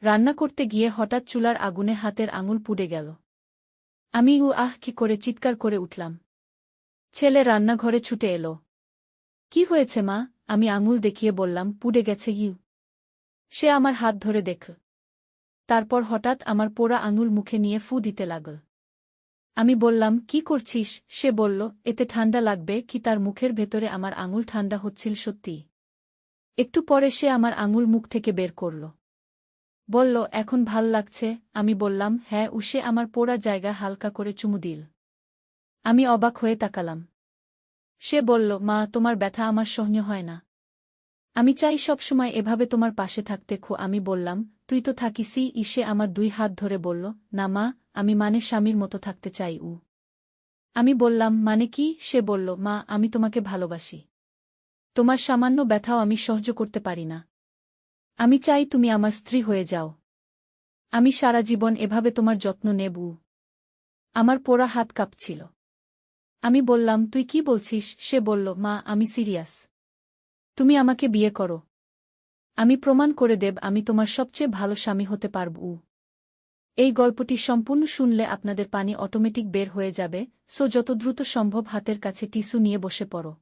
রান্না করতে গিয়ে হঠাৎ চুলার আগুনে হাতের আঙুল পুড়ে গেল। আমি কি করে চিৎকার করে উঠলাম। ছেলে রান্নাঘরে ছুটে এলো। কি হয়েছে মা? আমি আঙুল দেখিয়ে বললাম, পুড়ে গেছে। সে আমার হাত ধরে দেখল। তারপর হঠাৎ আমার পোড়া আঙুল মুখে নিয়ে ফু দিতে লাগল। আমি বললাম, কি করছিস? সে বলল, এতে ঠান্ডা লাগবে কি? তার মুখের ভেতরে আমার আঙুল ঠান্ডা হচ্ছিল সত্যি। একটু পরে সে আমার আঙুল মুখ থেকে বের করল। বলল, এখন ভাল লাগছে? আমি বললাম, হ্যাঁ। সে আমার পোড়া জায়গা হালকা করে চুমু দিল। আমি অবাক হয়ে তাকালাম। সে বলল, মা, তোমার ব্যথা আমার সহ্য হয় না। আমি চাই সবসময় এভাবে তোমার পাশে থাকতে। আমি বললাম, তুই তো থাকিসই। সে আমার 2 হাত ধরে বলল, না মা, আমি স্বামীর মতো থাকতে চাই। আমি বললাম, মানে কি? সে বলল, মা, আমি তোমাকে ভালোবাসি। তোমার সামান্য ব্যথাও আমি সহ্য করতে পারি না। আমি চাই তুমি আমার স্ত্রী হয়ে যাও। আমি সারা জীবন এভাবে তোমার যত্ন নেব। আমার পোড়া হাত কাঁপছিল। আমি বললাম, তুই কি বলছিস? সে বলল, মা, আমি সিরিয়াস। তুমি আমাকে বিয়ে করো। আমি প্রমাণ করে দেব আমি তোমার সবচেয়ে ভালো স্বামী হতে পারব। এই গল্পটি সম্পূর্ণ শুনলে আপনাদের পানি অটোমেটিক বের হয়ে যাবে, সো যত দ্রুত সম্ভব হাতের কাছে টিস্যু নিয়ে বসে পড়ো।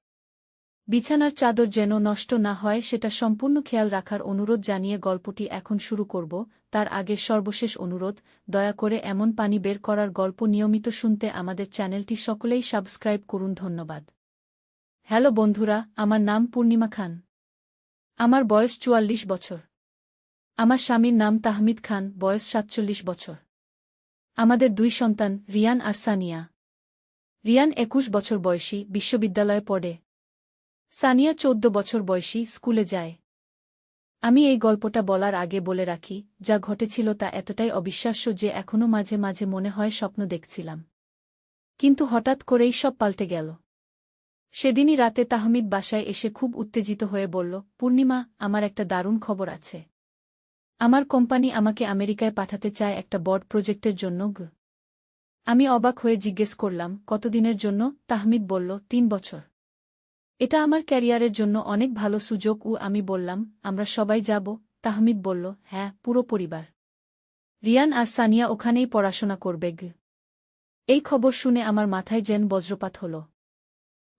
বিছানার চাদর যেন নষ্ট না হয় সেটা সম্পূর্ণ খেয়াল রাখার অনুরোধ জানিয়ে গল্পটি এখন শুরু করব। তার আগে সর্বশেষ অনুরোধ, দয়া করে এমন পানি বের করার গল্প নিয়মিত শুনতে আমাদের চ্যানেলটি সকলেই সাবস্ক্রাইব করুন। ধন্যবাদ। হ্যালো বন্ধুরা, আমার নাম পূর্ণিমা খান। আমার বয়স 44 বছর। আমার স্বামীর নাম তাহমিদ খান, বয়স 47 বছর। আমাদের 2 সন্তান, রিয়ান আর সানিয়া। রিয়ান 21 বছর বয়সী, বিশ্ববিদ্যালয়ে পড়ে। সানিয়া 14 বছর বয়সী, স্কুলে যায়। আমি এই গল্পটা বলার আগে বলে রাখি, যা ঘটেছিল তা এতটাই অবিশ্বাস্য যে এখনও মাঝে মাঝে মনে হয় স্বপ্ন দেখছিলাম। কিন্তু হঠাৎ করেই সব পাল্টে গেল। সেদিনই রাতে তাহমিদ বাসায় এসে খুব উত্তেজিত হয়ে বলল, পূর্ণিমা, আমার একটা দারুণ খবর আছে। আমার কোম্পানি আমাকে আমেরিকায় পাঠাতে চায় একটা বড় প্রজেক্টের জন্য। আমি অবাক হয়ে জিজ্ঞেস করলাম, কতদিনের জন্য? তাহমিদ বলল, 3 বছর। এটা আমার ক্যারিয়ারের জন্য অনেক ভালো সুযোগ। আমি বললাম, আমরা সবাই যাব? তাহমিদ বলল, হ্যাঁ, পুরো পরিবার। রিয়ান আর সানিয়া ওখানেই পড়াশোনা করবে। এই খবর শুনে আমার মাথায় যেন বজ্রপাত হল।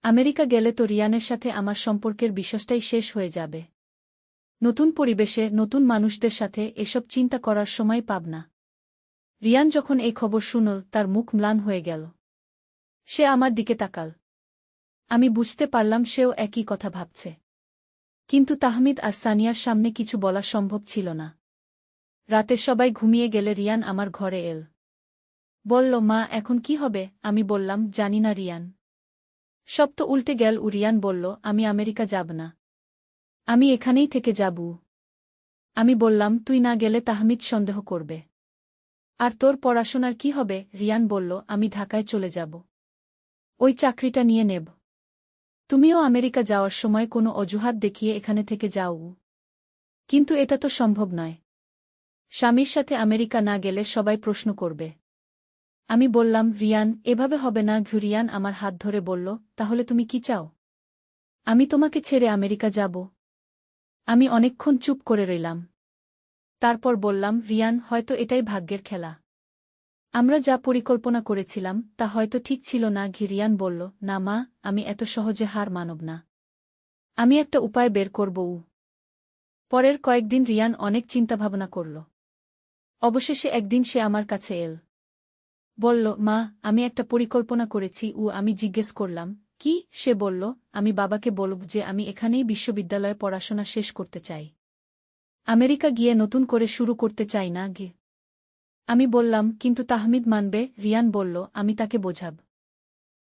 আমেরিকা গেলে তো রিয়ানের সাথে আমার সম্পর্কের বিশ্বাসটাই শেষ হয়ে যাবে। নতুন পরিবেশে, নতুন মানুষদের সাথে এসব চিন্তা করার সময় পাব না। রিয়ান যখন এই খবর শুনল, তার মুখ ম্লান হয়ে গেল। সে আমার দিকে তাকাল। আমি বুঝতে পারলাম সেও একই কথা ভাবছে। কিন্তু তাহমিদ আর সানিয়ার সামনে কিছু বলা সম্ভব ছিল না। রাতে সবাই ঘুমিয়ে গেলে রিয়ান আমার ঘরে এল। বলল, মা, এখন কি হবে? আমি বললাম, জানি না রিয়ান। সব তো উল্টে গেল। রিয়ান বলল, আমি আমেরিকা যাব না। আমি এখানেই থেকে যাব। আমি বললাম, তুই না গেলে তাহমিদ সন্দেহ করবে। আর তোর পড়াশোনার কি হবে? রিয়ান বলল, আমি ঢাকায় চলে যাব। ওই চাকরিটা নিয়ে নেব। তুমিও আমেরিকা যাওয়ার সময় কোনো অজুহাত দেখিয়ে এখানে থেকে যাও। কিন্তু এটা তো সম্ভব নয়। স্বামীর সাথে আমেরিকা না গেলে সবাই প্রশ্ন করবে। আমি বললাম, রিয়ান, এভাবে হবে না। রিয়ান আমার হাত ধরে বলল, তাহলে তুমি কি চাও? আমি তোমাকে ছেড়ে আমেরিকা যাব? আমি অনেকক্ষণ চুপ করে রইলাম। তারপর বললাম, রিয়ান, হয়তো এটাই ভাগ্যের খেলা। আমরা যা পরিকল্পনা করেছিলাম তা হয়তো ঠিক ছিল না। রিয়ান বলল, না মা, আমি এত সহজে হার মানব না। আমি একটা উপায় বের করব। পরের কয়েকদিন রিয়ান অনেক চিন্তাভাবনা করল। অবশেষে একদিন সে আমার কাছে এল। বলল, মা, আমি একটা পরিকল্পনা করেছি। আমি জিজ্ঞেস করলাম, কি? সে বলল, আমি বাবাকে বলব যে আমি এখানেই বিশ্ববিদ্যালয়ে পড়াশোনা শেষ করতে চাই। আমেরিকা গিয়ে নতুন করে শুরু করতে চাই না। আমি বললাম, কিন্তু তাহমিদ মানবে? রিয়ান বলল, আমি তাকে বোঝাব।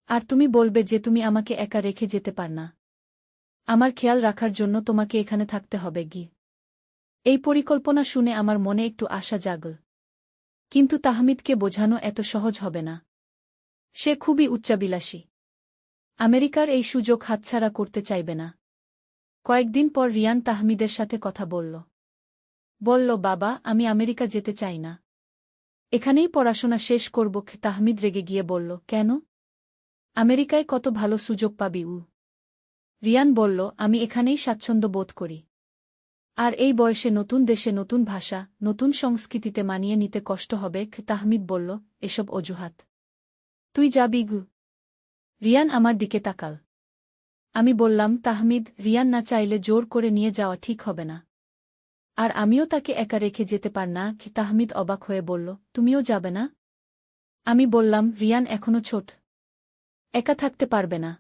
আর তুমি বলবে যে তুমি আমাকে একা রেখে যেতে পার না। আমার খেয়াল রাখার জন্য তোমাকে এখানে থাকতে হবে। এই পরিকল্পনা শুনে আমার মনে একটু আশা জাগল। কিন্তু তাহমিদকে বোঝানো এত সহজ হবে না। সে খুবই উচ্চাবিলাসী। আমেরিকার এই সুযোগ হাতছাড়া করতে চাইবে না। কয়েকদিন পর রিয়ান তাহমিদের সাথে কথা বলল। বলল, বাবা, আমি আমেরিকা যেতে চাই না। এখানেই পড়াশোনা শেষ করব। তাহমিদ রেগে গিয়ে বলল, কেন? আমেরিকায় কত ভালো সুযোগ পাবি। রিয়ান বলল, আমি এখানেই স্বাচ্ছন্দ্য বোধ করি। আর এই বয়সে নতুন দেশে নতুন ভাষা, নতুন সংস্কৃতিতে মানিয়ে নিতে কষ্ট হবে। তাহমিদ বলল, এসব অজুহাত। তুই যাবি গু? রিয়ান আমার দিকে তাকাল। আমি বললাম, তাহমিদ, রিয়ান না চাইলে জোর করে নিয়ে যাওয়া ঠিক হবে না। আর আমিও তাকে একা রেখে যেতে পার না। তাহমিদ অবাক হয়ে বলল, তুমিও যাবে না? আমি বললাম, রিয়ান এখনো ছোট, একা থাকতে পারবে না।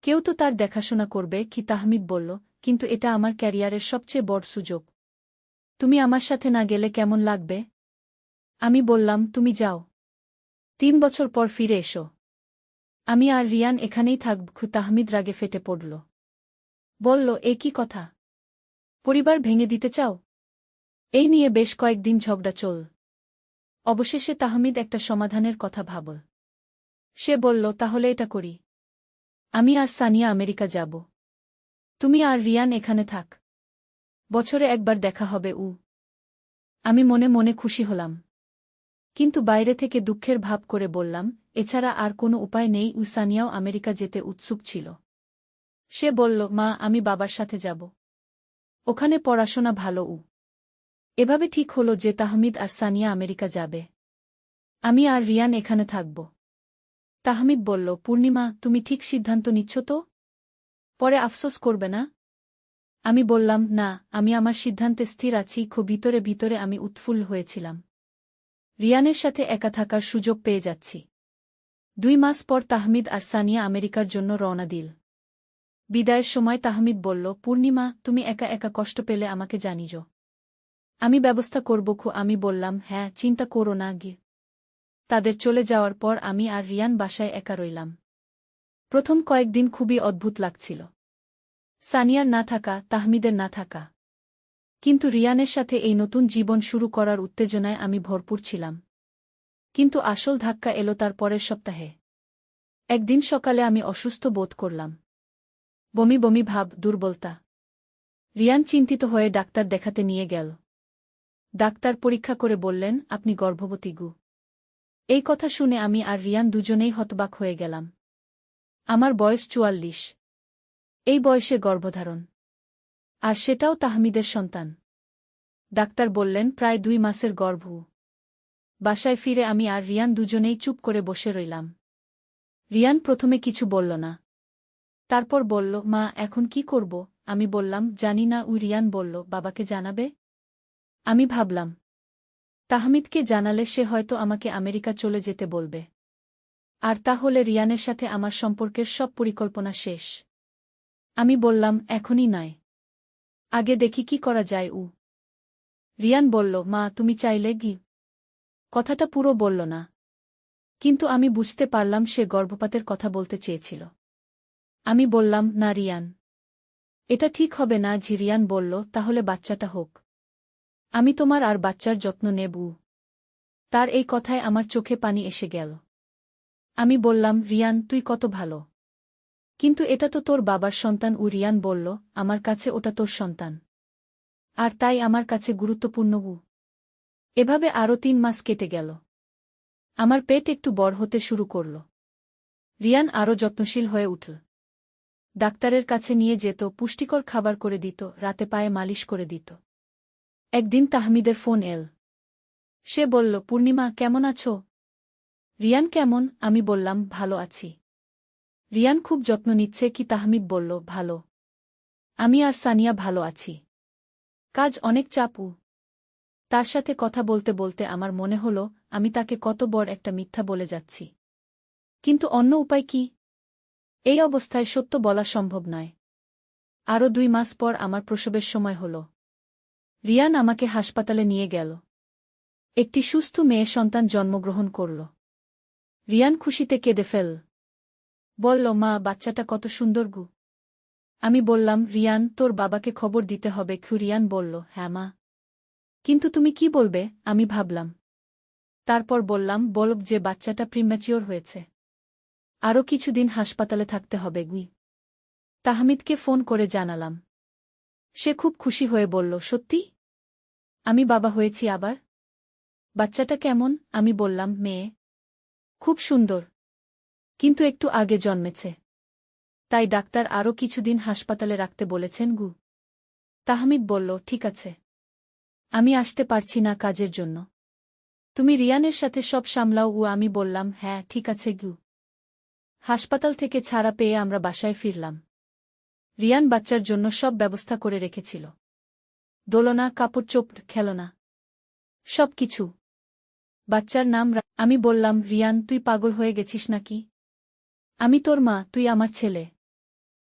কেউ তো তার দেখাশোনা করবে। তাহমিদ বলল, কিন্তু এটা আমার ক্যারিয়ারের সবচেয়ে বড় সুযোগ। তুমি আমার সাথে না গেলে কেমন লাগবে? আমি বললাম, তুমি যাও, 3 বছর পর ফিরে এসো। আমি আর রিয়ান এখানেই থাকব। তাহমিদ রাগে ফেটে পড়ল। বলল, এ কি কথা? পরিবার ভেঙে দিতে চাও? এই নিয়ে বেশ কয়েকদিন ঝগড়া চল। অবশেষে তাহমিদ একটা সমাধানের কথা ভাবল। সে বলল, তাহলে এটা করি। আমি আর সানিয়া আমেরিকা যাব। তুমি আর রিয়ান এখানে থাক। বছরে একবার দেখা হবে। আমি মনে মনে খুশি হলাম, কিন্তু বাইরে থেকে দুঃখের ভাব করে বললাম, এছাড়া আর কোনো উপায় নেই। সানিয়াও আমেরিকা যেতে উৎসুক ছিল। সে বলল, মা, আমি বাবার সাথে যাব। ওখানে পড়াশোনা ভালো। এভাবে ঠিক হলো যে তাহমিদ আর সানিয়া আমেরিকা যাবে। আমি আর রিয়ান এখানে থাকব। তাহমিদ বলল, পূর্ণিমা, তুমি ঠিক সিদ্ধান্ত নিচ্ছ তো? পরে আফসোস করবে না? আমি বললাম, না, আমি আমার সিদ্ধান্তে স্থির আছি। ভিতরে ভিতরে আমি উৎফুল্ল হয়েছিলাম। রিয়ানের সাথে একা থাকার সুযোগ পেয়ে যাচ্ছি। 2 মাস পর তাহমিদ আর সানিয়া আমেরিকার জন্য রওনা দিল। বিদায়ের সময় তাহমিদ বলল, পূর্ণিমা, তুমি একা একা কষ্ট পেলে আমাকে জানিও। আমি ব্যবস্থা করব। আমি বললাম, হ্যাঁ, চিন্তা করো না গি। তাদের চলে যাওয়ার পর আমি আর রিয়ান বাসায় একা রইলাম। প্রথম কয়েকদিন খুবই অদ্ভুত লাগছিল। সানিয়ার না থাকা, তাহমিদের না থাকা। কিন্তু রিয়ানের সাথে এই নতুন জীবন শুরু করার উত্তেজনায় আমি ভরপুর ছিলাম। কিন্তু আসল ধাক্কা এলো তার পরের সপ্তাহে। একদিন সকালে আমি অসুস্থ বোধ করলাম। বমি বমি ভাব, দুর্বলতা। রিয়ান চিন্তিত হয়ে ডাক্তার দেখাতে নিয়ে গেল। ডাক্তার পরীক্ষা করে বললেন, আপনি গর্ভবতী গু। এই কথা শুনে আমি আর রিয়ান দুজনেই হতবাক হয়ে গেলাম। আমার বয়স 44। এই বয়সে গর্ভধারণ, আর সেটাও তাহমিদের সন্তান। ডাক্তার বললেন, প্রায় 2 মাসের গর্ভ। বাসায় ফিরে আমি আর রিয়ান দুজনেই চুপ করে বসে রইলাম। রিয়ান প্রথমে কিছু বলল না। তারপর বলল, মা, এখন কি করব? আমি বললাম, জানি না। রিয়ান বলল, বাবাকে জানাবে? আমি ভাবলাম, তাহমিদকে জানালে সে হয়তো আমাকে আমেরিকা চলে যেতে বলবে। আর তাহলে রিয়ানের সাথে আমার সম্পর্কের সব পরিকল্পনা শেষ। আমি বললাম, এখনই নয়, আগে দেখি কি করা যায়। রিয়ান বলল, মা, তুমি চাইলে গি। কথাটা পুরো বলল না, কিন্তু আমি বুঝতে পারলাম সে গর্ভপাতের কথা বলতে চেয়েছিল। আমি বললাম, না রিয়ান, এটা ঠিক হবে না। রিয়ান বলল, তাহলে বাচ্চাটা হোক। আমি তোমার আর বাচ্চার যত্ন নেব। তার এই কথায় আমার চোখে পানি এসে গেল। আমি বললাম, রিয়ান, তুই কত ভালো, কিন্তু এটা তো তোর বাবার সন্তান। রিয়ান বলল, আমার কাছে ওটা তোর সন্তান, আর তাই আমার কাছে গুরুত্বপূর্ণ। এভাবে আরও 3 মাস কেটে গেল। আমার পেট একটু বড় হতে শুরু করল। রিয়ান আরও যত্নশীল হয়ে উঠল। ডাক্তারের কাছে নিয়ে যেত, পুষ্টিকর খাবার করে দিত, রাতে পায়ে মালিশ করে দিত। একদিন তাহমিদের ফোন এল। সে বলল, পূর্ণিমা, কেমন আছো? রিয়ান কেমন? আমি বললাম, ভালো আছি। রিয়ান খুব যত্ন নিচ্ছে কি? তাহমিদ বলল, ভালো। আমি আর সানিয়া ভালো আছি। কাজ অনেক চাপু। তার সাথে কথা বলতে বলতে আমার মনে হলো, আমি তাকে কত বড় একটা মিথ্যা বলে যাচ্ছি। কিন্তু অন্য উপায় কি? এই অবস্থায় সত্য বলা সম্ভব নয়। আরও 2 মাস পর আমার প্রসবের সময় হল। রিয়ান আমাকে হাসপাতালে নিয়ে গেল। একটি সুস্থ মেয়ে সন্তান জন্মগ্রহণ করল। রিয়ান খুশিতে কেঁদে ফেল। বলল, মা, বাচ্চাটা কত সুন্দর গু। আমি বললাম, রিয়ান, তোর বাবাকে খবর দিতে হবে। রিয়ান বলল, হ্যাঁ মা। কিন্তু তুমি কি বলবে? আমি ভাবলাম। তারপর বললাম, বলব যে বাচ্চাটা প্রিম্যাচিওর হয়েছে। আরও কিছুদিন হাসপাতালে থাকতে হবে গুই। তাহমিদকে ফোন করে জানালাম। সে খুব খুশি হয়ে বলল, সত্যি? আমি বাবা হয়েছি আবার? বাচ্চাটা কেমন? আমি বললাম, মেয়ে। খুব সুন্দর, কিন্তু একটু আগে জন্মেছে। তাই ডাক্তার আরও কিছুদিন হাসপাতালে রাখতে বলেছেন গু। তাহমিদ বলল, ঠিক আছে। আমি আসতে পারছি না কাজের জন্য। তুমি রিয়ানের সাথে সব সামলাও। আমি বললাম, হ্যাঁ ঠিক আছে গু। হাসপাতাল থেকে ছাড়া পেয়ে আমরা বাসায় ফিরলাম। রিয়ান বাচ্চার জন্য সব ব্যবস্থা করে রেখেছিল। দোলনা, কাপড়-চোপড়, খেলনা, সব কিছু। বাচ্চার নাম আমি বললাম, রিয়ান তুই পাগল হয়ে গেছিস নাকি? আমি তোর মা, তুই আমার ছেলে।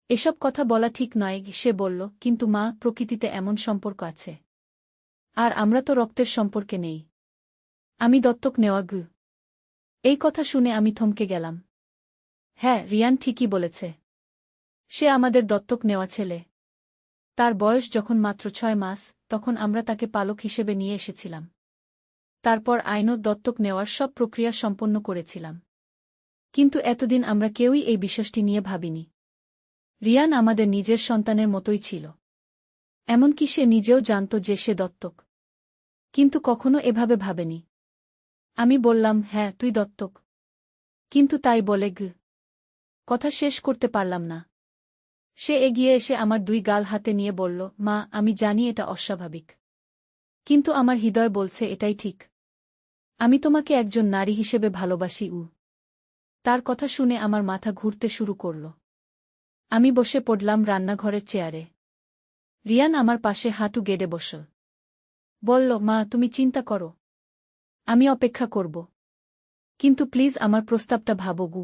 এসব কথা বলা ঠিক নয়। সে বলল, কিন্তু মা, প্রকৃতিতে এমন সম্পর্ক আছে। আর আমরা তো রক্তের সম্পর্কে নেই। আমি দত্তক নেওয়া গু। এই কথা শুনে আমি থমকে গেলাম। হ্যাঁ, রিয়ান ঠিকই বলেছে। সে আমাদের দত্তক নেওয়া ছেলে। তার বয়স যখন মাত্র 6 মাস, তখন আমরা তাকে পালক হিসেবে নিয়ে এসেছিলাম। তারপর আইনত দত্তক নেওয়ার সব প্রক্রিয়া সম্পন্ন করেছিলাম। কিন্তু এতদিন আমরা কেউই এই বিষয়টি নিয়ে ভাবিনি। রিয়ান আমাদের নিজের সন্তানের মতোই ছিল। এমনকি সে নিজেও জানত যে সে দত্তক। কিন্তু কখনো এভাবে ভাবেনি। আমি বললাম, হ্যাঁ তুই দত্তক। কিন্তু তাই বলে কথা শেষ করতে পারলাম না। সে এগিয়ে এসে আমার 2 গাল হাতে নিয়ে বলল, মা, আমি জানি এটা অস্বাভাবিক। কিন্তু আমার হৃদয় বলছে এটাই ঠিক। আমি তোমাকে একজন নারী হিসেবে ভালোবাসি। তার কথা শুনে আমার মাথা ঘুরতে শুরু করল। আমি বসে পড়লাম রান্নাঘরের চেয়ারে। রিয়ান আমার পাশে হাঁটু গেড়ে বসল। বলল, মা, তুমি চিন্তা করো। আমি অপেক্ষা করব। কিন্তু প্লিজ আমার প্রস্তাবটা ভাবো গু।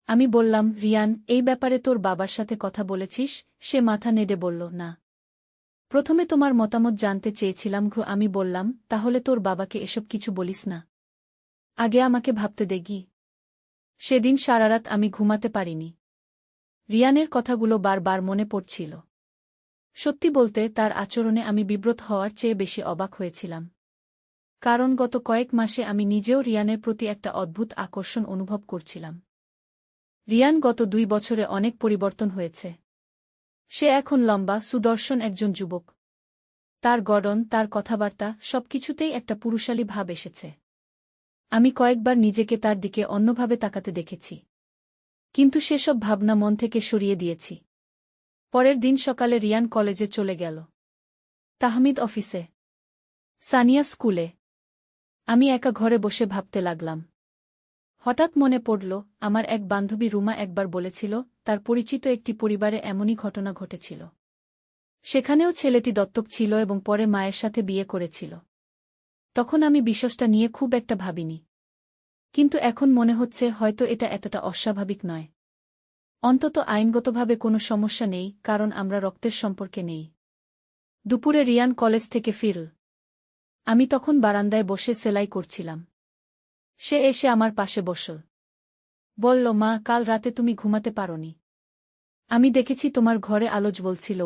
আমি বললাম, রিয়ান, এই ব্যাপারে তোর বাবার সাথে কথা বলেছিস? সে মাথা নেড়ে বলল, না। প্রথমে তোমার মতামত জানতে চেয়েছিলাম গু। আমি বললাম, তাহলে তোর বাবাকে এসব কিছু বলিস না। আগে আমাকে ভাবতে দেগি। সেদিন সারারাত আমি ঘুমাতে পারিনি। রিয়ানের কথাগুলো বারবার মনে পড়ছিল। সত্যি বলতে তার আচরণে আমি বিব্রত হওয়ার চেয়ে বেশি অবাক হয়েছিলাম। কারণ গত কয়েক মাসে আমি নিজেও রিয়ানের প্রতি একটা অদ্ভুত আকর্ষণ অনুভব করছিলাম। রিয়ান গত 2 বছরে অনেক পরিবর্তন হয়েছে। সে এখন লম্বা, সুদর্শন একজন যুবক। তার গড়ন, তার কথাবার্তা, সবকিছুতেই একটা পুরুষালী ভাব এসেছে। আমি কয়েকবার নিজেকে তার দিকে অন্যভাবে তাকাতে দেখেছি। কিন্তু সেসব ভাবনা মন থেকে সরিয়ে দিয়েছি। পরের দিন সকালে রিয়ান কলেজে চলে গেল। তাহমিদ অফিসে, সানিয়া স্কুলে। আমি একা ঘরে বসে ভাবতে লাগলাম। হঠাৎ মনে পড়ল, আমার এক বান্ধবী রুমা একবার বলেছিল, তার পরিচিত একটি পরিবারে এমনই ঘটনা ঘটেছিল। সেখানেও ছেলেটি দত্তক ছিল এবং পরে মায়ের সাথে বিয়ে করেছিল। তখন আমি বিষয়টা নিয়ে খুব একটা ভাবিনি। কিন্তু এখন মনে হচ্ছে হয়তো এটা এতটা অস্বাভাবিক নয়। অন্তত আইনগতভাবে কোনো সমস্যা নেই, কারণ আমরা রক্তের সম্পর্কে নেই। দুপুরে রিয়ান কলেজ থেকে ফিরল। আমি তখন বারান্দায় বসে সেলাই করছিলাম। সে এসে আমার পাশে বসল। বলল, মা, কাল রাতে তুমি ঘুমাতে পারোনি। আমি দেখেছি তোমার ঘরে আলো জ্বলছিল।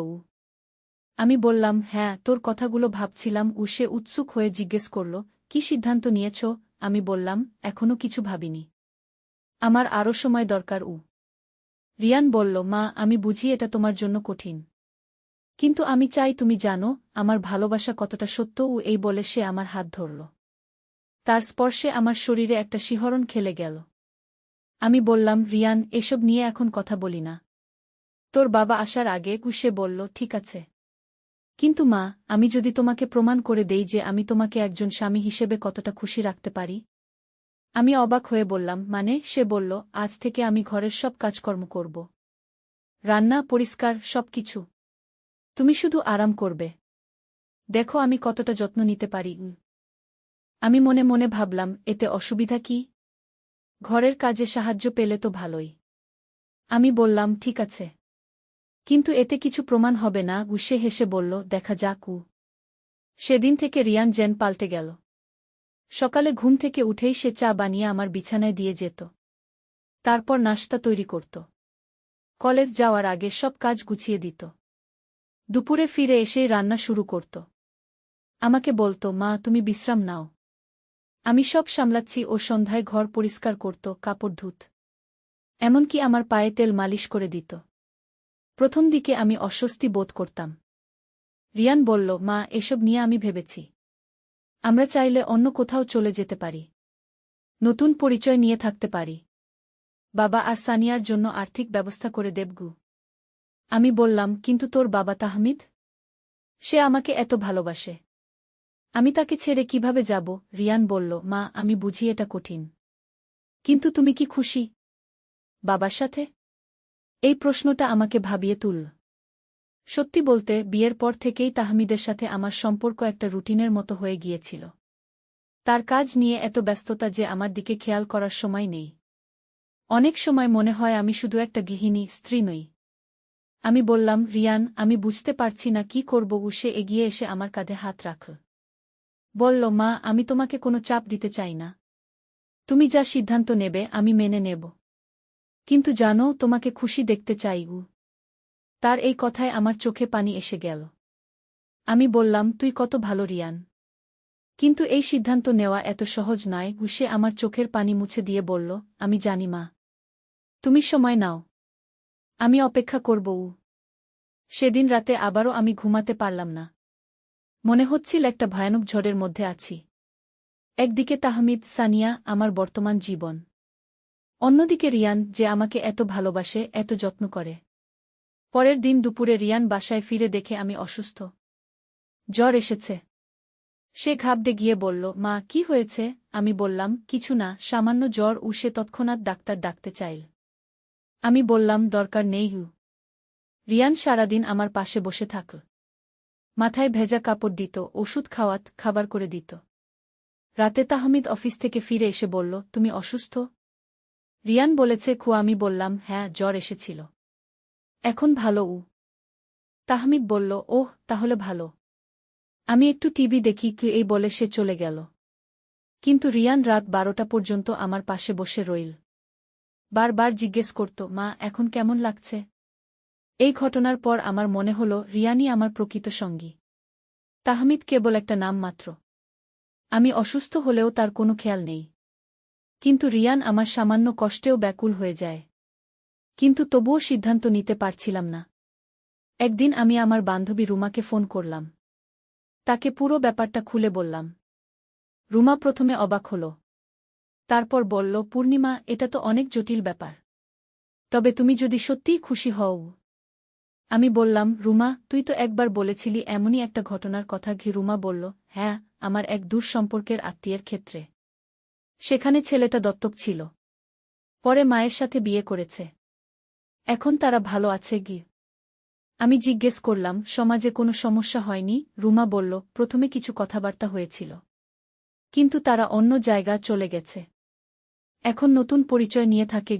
আমি বললাম, হ্যাঁ, তোর কথাগুলো ভাবছিলাম। সে উৎসুক হয়ে জিজ্ঞেস করল, কি সিদ্ধান্ত নিয়েছ? আমি বললাম, এখনো কিছু ভাবিনি। আমার আরও সময় দরকার। রিয়ান বলল, মা, আমি বুঝি এটা তোমার জন্য কঠিন। কিন্তু আমি চাই তুমি জানো আমার ভালোবাসা কতটা সত্য। এই বলে সে আমার হাত ধরল। তার স্পর্শে আমার শরীরে একটা শিহরণ খেলে গেল। আমি বললাম, রিয়ান, এসব নিয়ে এখন কথা বলি না। তোর বাবা আসার আগে। সে বলল, ঠিক আছে। কিন্তু মা, আমি যদি তোমাকে প্রমাণ করে দেই যে আমি তোমাকে একজন স্বামী হিসেবে কতটা খুশি রাখতে পারি? আমি অবাক হয়ে বললাম, মানে? সে বলল, আজ থেকে আমি ঘরের সব কাজকর্ম করব। রান্না, পরিষ্কার, সবকিছু। তুমি শুধু আরাম করবে। দেখো আমি কতটা যত্ন নিতে পারি। আমি মনে মনে ভাবলাম, এতে অসুবিধা কি? ঘরের কাজে সাহায্য পেলে তো ভালোই। আমি বললাম, ঠিক আছে। কিন্তু এতে কিছু প্রমাণ হবে না। সে হেসে বলল, দেখা যাক। সেদিন থেকে রিয়ান যেন পাল্টে গেল। সকালে ঘুম থেকে উঠেই সে চা বানিয়ে আমার বিছানায় দিয়ে যেত। তারপর নাশতা তৈরি করত। কলেজ যাওয়ার আগে সব কাজ গুছিয়ে দিত। দুপুরে ফিরে এসেই রান্না শুরু করত। আমাকে বলতো, মা, তুমি বিশ্রাম নাও। আমি সব সামলাচ্ছি। ও সন্ধ্যায় ঘর পরিষ্কার করত, কাপড় ধুত। এমনকি আমার পায়ে তেল মালিশ করে দিত। প্রথম দিকে আমি অস্বস্তি বোধ করতাম। রিয়ান বলল, মা, এসব নিয়ে আমি ভেবেছি। আমরা চাইলে অন্য কোথাও চলে যেতে পারি। নতুন পরিচয় নিয়ে থাকতে পারি। বাবা আর সানিয়ার জন্য আর্থিক ব্যবস্থা করে দেবগু। আমি বললাম, কিন্তু তোর বাবা তাহমিদ? সে আমাকে এত ভালোবাসে। আমি তাকে ছেড়ে কিভাবে যাব? রিয়ান বলল, মা, আমি বুঝি এটা কঠিন। কিন্তু তুমি কি খুশি বাবার সাথে? এই প্রশ্নটা আমাকে ভাবিয়ে তুলল। সত্যি বলতে, বিয়ের পর থেকেই তাহমিদের সাথে আমার সম্পর্ক একটা রুটিনের মতো হয়ে গিয়েছিল। তার কাজ নিয়ে এত ব্যস্ততা যে আমার দিকে খেয়াল করার সময় নেই। অনেক সময় মনে হয় আমি শুধু একটা গৃহিণী, স্ত্রী নই। আমি বললাম, রিয়ান, আমি বুঝতে পারছি না কি করব। সে এগিয়ে এসে আমার কাঁধে হাত রাখল। বলল, মা, আমি তোমাকে কোনো চাপ দিতে চাই না। তুমি যা সিদ্ধান্ত নেবে আমি মেনে নেব। কিন্তু জানো, তোমাকে খুশি দেখতে চাই। তার এই কথায় আমার চোখে পানি এসে গেল। আমি বললাম, তুই কত ভালো রিয়ান। কিন্তু এই সিদ্ধান্ত নেওয়া এত সহজ নয়। সে আমার চোখের পানি মুছে দিয়ে বলল, আমি জানি মা। তুমি সময় নাও। আমি অপেক্ষা করব। সেদিন রাতে আবারও আমি ঘুমাতে পারলাম না। মনে হচ্ছিল একটা ভয়ানক ঝড়ের মধ্যে আছি। একদিকে তাহমিদ, সানিয়া, আমার বর্তমান জীবন। অন্যদিকে রিয়ান, যে আমাকে এত ভালোবাসে, এত যত্ন করে। পরের দিন দুপুরে রিয়ান বাসায় ফিরে দেখে আমি অসুস্থ। জ্বর এসেছে। সে ঘাবড়ে গিয়ে বলল, মা, কি হয়েছে? আমি বললাম, কিছু না, সামান্য জ্বর। সে তৎক্ষণাৎ ডাক্তার ডাকতে চাইল। আমি বললাম, দরকার নেই। রিয়ান সারাদিন আমার পাশে বসে থাকল। মাথায় ভেজা কাপড় দিত, ওষুধ খাওয়াত, খাবার করে দিত। রাতে তাহমিদ অফিস থেকে ফিরে এসে বলল, তুমি অসুস্থ? রিয়ান বলেছে আমি বললাম, হ্যাঁ, জ্বর এসেছিল। এখন ভালো। তাহমিদ বলল, ওহ, তাহলে ভালো। আমি একটু টিভি দেখি এই বলে সে চলে গেল। কিন্তু রিয়ান রাত 12টা পর্যন্ত আমার পাশে বসে রইল। বারবার জিজ্ঞেস করত, মা, এখন কেমন লাগছে? এই ঘটনার পর আমার মনে হল রিয়ানই আমার প্রকৃত সঙ্গী। তাহমিদ কেবল একটা নাম মাত্র। আমি অসুস্থ হলেও তার কোনো খেয়াল নেই। কিন্তু রিয়ান আমার সামান্য কষ্টেও ব্যাকুল হয়ে যায়। কিন্তু তবুও সিদ্ধান্ত নিতে পারছিলাম না। একদিন আমি আমার বান্ধবী রুমাকে ফোন করলাম। তাকে পুরো ব্যাপারটা খুলে বললাম। রুমা প্রথমে অবাক হল। তারপর বলল, পূর্ণিমা, এটা তো অনেক জটিল ব্যাপার। তবে তুমি যদি সত্যিই খুশি হও। আমি বললাম, রুমা, তুই তো একবার বলেছিলি এমনই একটা ঘটনার কথা। রুমা বলল, হ্যাঁ, আমার এক দূর সম্পর্কের আত্মীয়ের ক্ষেত্রে। সেখানে ছেলেটা দত্তক ছিল। পরে মায়ের সাথে বিয়ে করেছে। এখন তারা ভালো আছে। আমি জিজ্ঞেস করলাম, সমাজে কোনো সমস্যা হয়নি? রুমা বলল, প্রথমে কিছু কথাবার্তা হয়েছিল। কিন্তু তারা অন্য জায়গা চলে গেছে। এখন নতুন পরিচয় নিয়ে থাকে।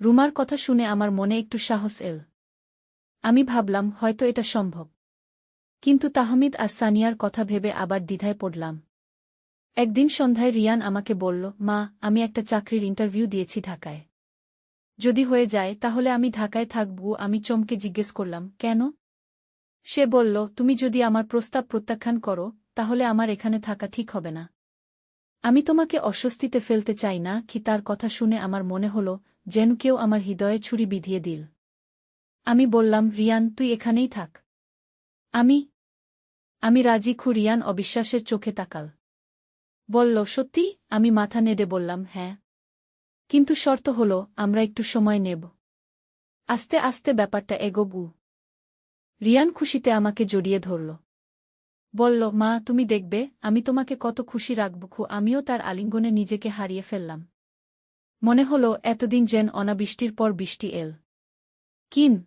রুমার কথা শুনে আমার মনে একটু সাহস এল। আমি ভাবলাম, হয়তো এটা সম্ভব। কিন্তু তাহমিদ আর সানিয়ার কথা ভেবে আবার দ্বিধায় পড়লাম। একদিন সন্ধ্যায় রিয়ান আমাকে বলল, মা, আমি একটা চাকরির ইন্টারভিউ দিয়েছি ঢাকায়। যদি হয়ে যায় তাহলে আমি ঢাকায় থাকব। আমি চমকে জিজ্ঞেস করলাম, কেন? সে বলল, তুমি যদি আমার প্রস্তাব প্রত্যাখ্যান করো, তাহলে আমার এখানে থাকা ঠিক হবে না। আমি তোমাকে অস্বস্তিতে ফেলতে চাই না। তার কথা শুনে আমার মনে হল যেন কেউ আমার হৃদয়ে ছুরি বিধিয়ে দিল। আমি বললাম, রিয়ান, তুই এখানেই থাক। আমি আমি রাজি। রিয়ান অবিশ্বাসের চোখে তাকাল। বলল, সত্যি? আমি মাথা নেড়ে বললাম, হ্যাঁ। কিন্তু শর্ত হল, আমরা একটু সময় নেব। আস্তে আস্তে ব্যাপারটা এগোব। রিয়ান খুশিতে আমাকে জড়িয়ে ধরল। বলল, মা, তুমি দেখবে আমি তোমাকে কত খুশি রাখব। আমিও তার আলিঙ্গনে নিজেকে হারিয়ে ফেললাম। মনে হল এতদিন যেন অনাবৃষ্টির পর বৃষ্টি এল। কিন